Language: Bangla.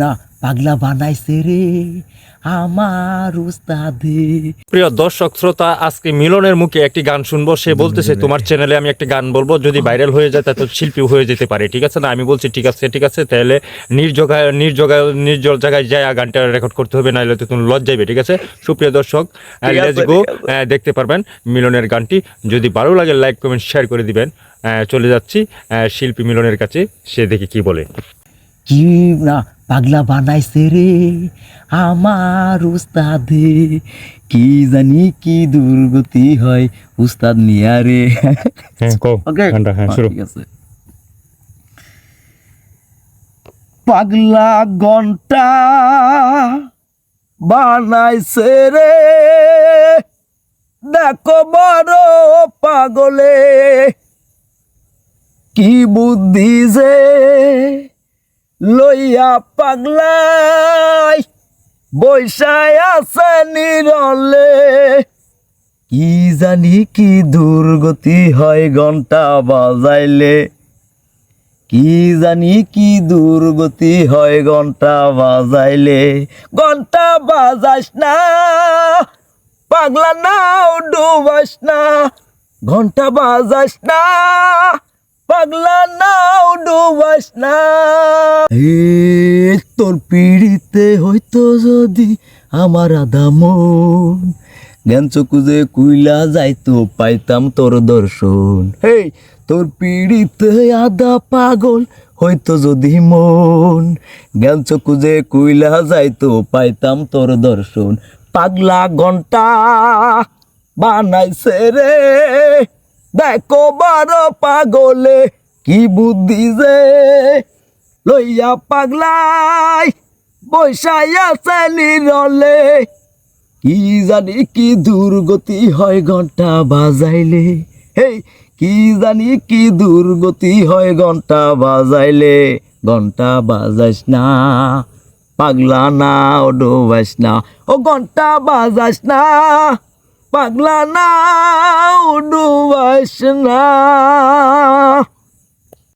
না পাগলা বানাইছে রে আমার উস্তাদে। প্রিয় দর্শক শ্রোতা, আজকে মিলনের মুখে একটি গান শুনবো। সে বলতেছে তোমার চ্যানেলে আমি একটা গান বলবো, যদি ভাইরাল হয়ে যায় তাহলে শিল্পী হয়ে যেতে পারে, ঠিক আছে না? আমি বলছি ঠিক আছে, তাহলে নির্জল জায়গায় যায় গানটা রেকর্ড করতে হবে, নাহলে তো তুমি লজ্জাইবে, ঠিক আছে? সুপ্রিয় দর্শক, লেটস গো, দেখতে পারবেন মিলনের গানটি। যদি ভালো লাগে লাইক কমেন্ট শেয়ার করে দিবেন। চলে যাচ্ছি শিল্পী মিলনের কাছে, সে দেখি কি বলে। কি না পাগলা বানাইছে রে আমার উস্তাদে, কি জানি কি দুর্গতি হয় উস্তাদ নিয়া রে। ঠিক আছে। পাগলা ঘন্টা বানাইছে রে, দেখো বড় পাগলে, কি বুদ্ধি যে লইয়া পাগলাই বৈশায় আছে নিরলে, কি জানি কি দুর্গতি হয় ঘন্টা বাজাইলে, কি জানি কি দুর্গতি হয় ঘন্টা বাজাইলে। ঘন্টা বাজাস না পাগলা নাও ডুবাস না, ঘন্টা বাজাস না পাগলা নাও ডুবাস না। তোর পিড়িতে হইতো যদি আমার আধা মন, জ্ঞান চকুজে কুইলা যাইতো পাইতাম তোর দর্শন। হে তোর পিড়িতে আধা পাগল হইতো যদি মন, জ্ঞান চকুজে কুইলা যাইতো পাইতাম তোর দর্শন। পাগলা ঘন্টা বানাইছে রে, দেখো বারো পাগলে, কি বুদ্ধি যে লইয়া পাগলাই বৈশাই আছে নিরলে, কি জানি কি দুর্গতি হয় ঘন্টা বাজাইলে। হে কি জানি কি দুর্গতি হয় ঘন্টা বাজাইলে। ঘন্টা বাজাইস না পাগলা না ও ডোবাইস না, ও ঘন্টা বাজাইস না পাগলা না ও ডোবাইস না।